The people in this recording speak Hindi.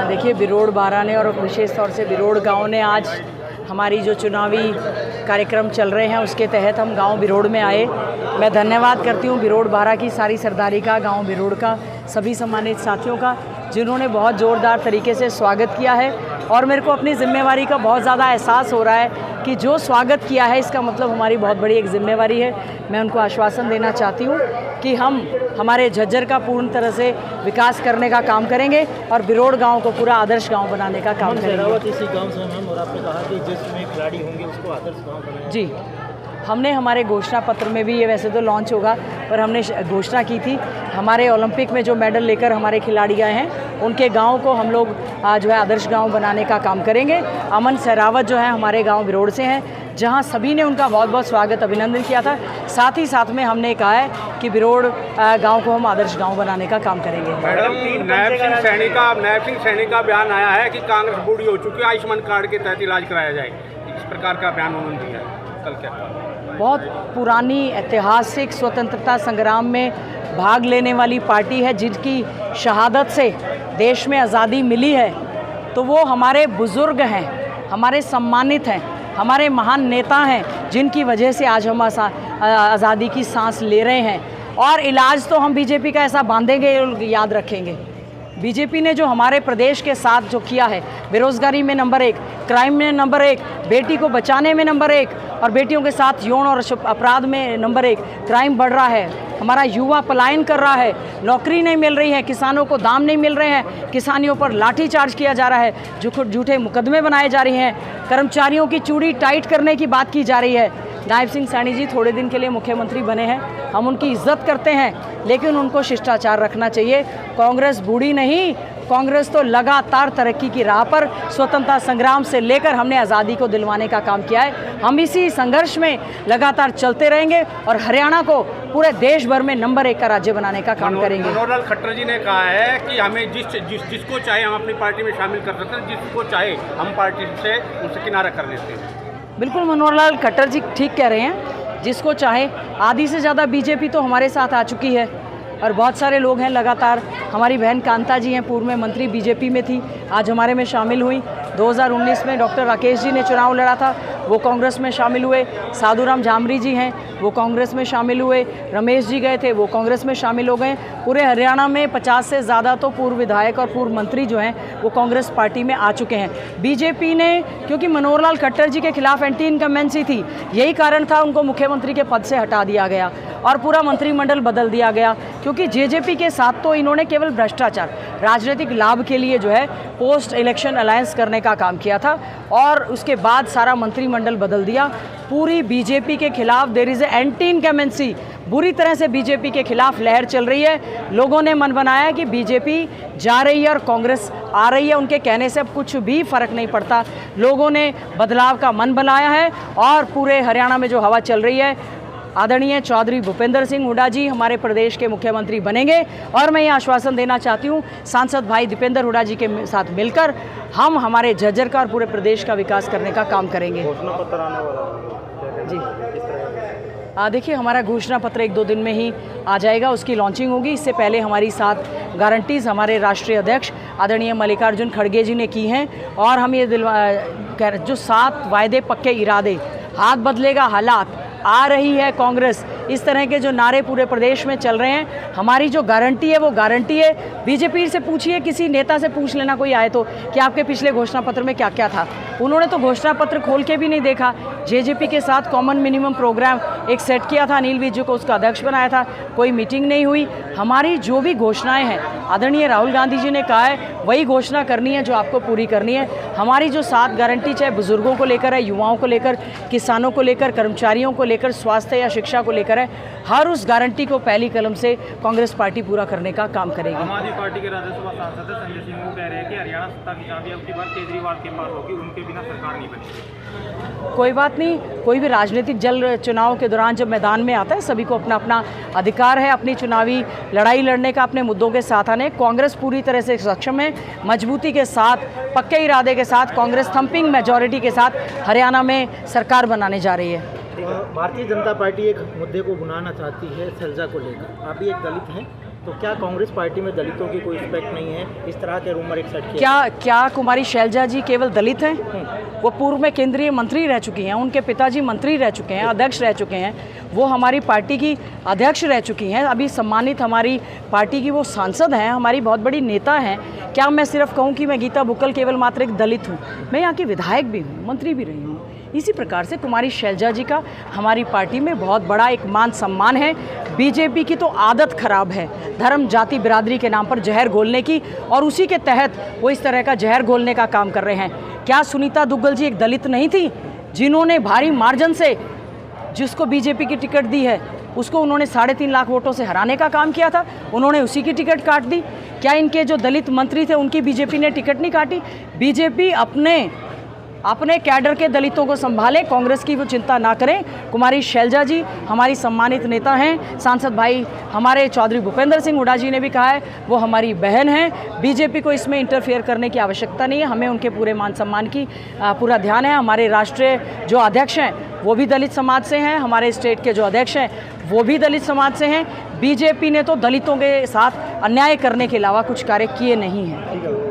देखिए, बिरोड़ बारा ने और विशेष तौर से बिरोड़ गांव ने आज हमारी जो चुनावी कार्यक्रम चल रहे हैं उसके तहत हम गांव बिरोड़ में आए। मैं धन्यवाद करती हूं बिरोड़ बारा की सारी सरदारी का, गांव बिरोड़ का, सभी सम्मानित साथियों का, जिन्होंने बहुत ज़ोरदार तरीके से स्वागत किया है। और मेरे को अपनी ज़िम्मेवारी का बहुत ज़्यादा एहसास हो रहा है कि जो स्वागत किया है इसका मतलब हमारी बहुत बड़ी एक ज़िम्मेवारी है। मैं उनको आश्वासन देना चाहती हूँ कि हम हमारे झज्जर का पूर्ण तरह से विकास करने का काम करेंगे और बिरोड़ गांव को पूरा आदर्श गांव बनाने का काम करेंगे। इसी गांव से मैम, और आपने कहा कि जिसमें खिलाड़ी होंगे उसको आदर्श गांव बनाएंगे। जी, हमने हमारे घोषणा पत्र में भी, ये वैसे तो लॉन्च होगा पर हमने घोषणा की थी, हमारे ओलंपिक में जो मेडल लेकर हमारे खिलाड़ी गए हैं उनके गांव को हम लोग जो है आदर्श गांव बनाने का काम करेंगे। अमन सहरावत जो है हमारे गांव बिरोड़ से हैं, जहां सभी ने उनका बहुत बहुत स्वागत अभिनंदन किया था। साथ ही साथ में हमने कहा है कि बिरोड़ गांव को हम आदर्श गांव बनाने का काम करेंगे। मैडम, नायब सिंह सैनी का बयान आया है कि कांग्रेस बूढ़ी हो चुकी है, आयुष्मान कार्ड के तहत इलाज कराया जाए, इस प्रकार का बयान उन्होंने दिया है। कल क्या बहुत पुरानी ऐतिहासिक स्वतंत्रता संग्राम में भाग लेने वाली पार्टी है, जिनकी शहादत से देश में आज़ादी मिली है, तो वो हमारे बुज़ुर्ग हैं, हमारे सम्मानित हैं, हमारे महान नेता हैं, जिनकी वजह से आज हम आज़ादी की सांस ले रहे हैं। और इलाज तो हम बीजेपी का ऐसा बांधेंगे, याद रखेंगे। बीजेपी ने जो हमारे प्रदेश के साथ जो किया है, बेरोज़गारी में नंबर 1, क्राइम में नंबर 1, बेटी को बचाने में नंबर 1, और बेटियों के साथ यौन और अपराध में नंबर 1, क्राइम बढ़ रहा है, हमारा युवा पलायन कर रहा है, नौकरी नहीं मिल रही है, किसानों को दाम नहीं मिल रहे हैं, किसानियों पर लाठीचार्ज किया जा रहा है, झूठे मुकदमे बनाए जा रहे हैं, कर्मचारियों की चूड़ी टाइट करने की बात की जा रही है। नायब सिंह सैनी जी थोड़े दिन के लिए मुख्यमंत्री बने हैं, हम उनकी इज्जत करते हैं, लेकिन उनको शिष्टाचार रखना चाहिए। कांग्रेस बूढ़ी नहीं, कांग्रेस तो लगातार तरक्की की राह पर स्वतंत्रता संग्राम से लेकर हमने आज़ादी को दिलवाने का काम किया है। हम इसी संघर्ष में लगातार चलते रहेंगे और हरियाणा को पूरे देश भर में नंबर 1 का राज्य बनाने का काम करेंगे। मनोहर लाल खट्टर जी ने कहा है कि हमें जिसको चाहे हम अपनी पार्टी में शामिल कर सकते हैं, जिसको चाहे हम पार्टी से उनसे किनारा कर लेते हैं। बिल्कुल, मनोहर लाल खट्टर जी ठीक कह रहे हैं, जिसको चाहे। आधी से ज़्यादा बीजेपी तो हमारे साथ आ चुकी है और बहुत सारे लोग हैं लगातार। हमारी बहन कांता जी हैं, पूर्व में मंत्री, बीजेपी में थी, आज हमारे में शामिल हुई। 2019 में डॉक्टर राकेश जी ने चुनाव लड़ा था, वो कांग्रेस में शामिल हुए। साधुराम झामरी जी हैं, वो कांग्रेस में शामिल हुए। रमेश जी गए थे, वो कांग्रेस में शामिल हो गए। पूरे हरियाणा में 50 से ज़्यादा तो पूर्व विधायक और पूर्व मंत्री जो हैं वो कांग्रेस पार्टी में आ चुके हैं। बीजेपी ने, क्योंकि मनोहर लाल खट्टर जी के खिलाफ एंटी इनकम्बेंसी थी, यही कारण था उनको मुख्यमंत्री के पद से हटा दिया गया और पूरा मंत्रिमंडल बदल दिया गया। क्योंकि जेजेपी के साथ तो इन्होंने केवल भ्रष्टाचार, राजनीतिक लाभ के लिए जो है पोस्ट इलेक्शन अलायंस करने का काम किया था और उसके बाद सारा मंत्रिमंडल बदल दिया। पूरी बीजेपी के खिलाफ देयर इज़ एंटी इनकम्बेंसी, बुरी तरह से बीजेपी के खिलाफ लहर चल रही है। लोगों ने मन बनाया कि बीजेपी जा रही है और कांग्रेस आ रही है, उनके कहने से अब कुछ भी फर्क नहीं पड़ता। लोगों ने बदलाव का मन बनाया है और पूरे हरियाणा में जो हवा चल रही है, आदरणीय चौधरी भूपेंद्र सिंह हुड्डा जी हमारे प्रदेश के मुख्यमंत्री बनेंगे। और मैं ये आश्वासन देना चाहती हूँ, सांसद भाई दीपेंद्र हुड्डा जी के साथ मिलकर हम हमारे झज्जर का और पूरे प्रदेश का विकास करने का काम करेंगे। घोषणा पत्र आने वाला जी, देखिए, हमारा घोषणा पत्र 1-2 दिन में ही आ जाएगा, उसकी लॉन्चिंग होगी। इससे पहले हमारी 7 गारंटीज़ हमारे राष्ट्रीय अध्यक्ष आदरणीय मल्लिकार्जुन खड़गे जी ने की हैं और हम ये जो 7 वायदे पक्के इरादे, हाथ बदलेगा हालात, आ रही है कांग्रेस, इस तरह के जो नारे पूरे प्रदेश में चल रहे हैं, हमारी जो गारंटी है वो गारंटी है। बीजेपी से पूछिए, किसी नेता से पूछ लेना कोई आए तो, कि आपके पिछले घोषणा पत्र में क्या क्या था। उन्होंने तो घोषणा पत्र खोल के भी नहीं देखा। जेजेपी के साथ कॉमन मिनिमम प्रोग्राम एक सेट किया था, अनिल विज को उसका अध्यक्ष बनाया था, कोई मीटिंग नहीं हुई। हमारी जो भी घोषणाएं हैं, आदरणीय राहुल गांधी जी ने कहा है वही घोषणा करनी है जो आपको पूरी करनी है। हमारी जो 7 गारंटी, चाहे बुजुर्गों को लेकर है, युवाओं को लेकर, किसानों को लेकर, कर्मचारियों को लेकर, स्वास्थ्य या शिक्षा को लेकर है, हर उस गारंटी को पहली कलम से कांग्रेस पार्टी पूरा करने का काम करेगी। आम आदमी पार्टी के राज्यसभा सांसद संजय सिंह वो कह रहे हैं कि हरियाणा सत्ता की चाबी अब की बार केजरीवाल के पास होगी, उनके बिना सरकार नहीं बनेगी। कोई बात नहीं, कोई भी राजनीतिक जल चुनाव के दौरान जब मैदान में आता है, सभी को अपना अपना अधिकार है अपनी चुनावी लड़ाई लड़ने का, अपने मुद्दों के साथ आने। कांग्रेस पूरी तरह से सक्षम है, मजबूती के साथ, पक्के इरादे के साथ, कांग्रेस थंपिंग मेजॉरिटी के साथ हरियाणा में सरकार बनाने जा रही है। भारतीय जनता पार्टी एक मुद्दे को भुनाना चाहती है, सैलजा को लेकर। आप भी एक दलित हैं, तो क्या कांग्रेस पार्टी में दलितों की कोई रिस्पेक्ट नहीं है? इस तरह के रूमर एक सेट किया। क्या कुमारी शैलजा जी केवल दलित हैं? वो पूर्व में केंद्रीय मंत्री रह चुकी हैं, उनके पिताजी मंत्री रह चुके हैं, अध्यक्ष रह चुके हैं, वो हमारी पार्टी की अध्यक्ष रह चुकी हैं, अभी सम्मानित हमारी पार्टी की वो सांसद हैं, हमारी बहुत बड़ी नेता हैं। क्या मैं सिर्फ कहूँ कि मैं गीता बुक्कल केवल मात्र एक दलित हूँ? मैं यहाँ की विधायक भी हूँ, मंत्री भी रही हूँ। इसी प्रकार से कुमारी शैलजा जी का हमारी पार्टी में बहुत बड़ा एक मान सम्मान है। बीजेपी की तो आदत खराब है धर्म जाति बिरादरी के नाम पर जहर घोलने की, और उसी के तहत वो इस तरह का जहर घोलने का काम कर रहे हैं। क्या सुनीता दुग्गल जी एक दलित नहीं थी जिन्होंने भारी मार्जिन से जिसको बीजेपी की टिकट दी है उसको उन्होंने 3.5 लाख वोटों से हराने का काम किया था? उन्होंने उसी की टिकट काट दी। क्या इनके जो दलित मंत्री थे उनकी बीजेपी ने टिकट नहीं काटी? बीजेपी अपने कैडर के दलितों को संभाले, कांग्रेस की वो चिंता ना करें। कुमारी शैलजा जी हमारी सम्मानित नेता हैं। सांसद भाई हमारे चौधरी भूपेंद्र सिंह हुड्डा जी ने भी कहा है वो हमारी बहन हैं। बीजेपी को इसमें इंटरफेयर करने की आवश्यकता नहीं है। हमें उनके पूरे मान सम्मान की पूरा ध्यान है। हमारे राष्ट्रीय जो अध्यक्ष हैं वो भी दलित समाज से हैं, हमारे स्टेट के जो अध्यक्ष हैं वो भी दलित समाज से हैं। बीजेपी ने तो दलितों के साथ अन्याय करने के अलावा कुछ कार्य किए नहीं हैं।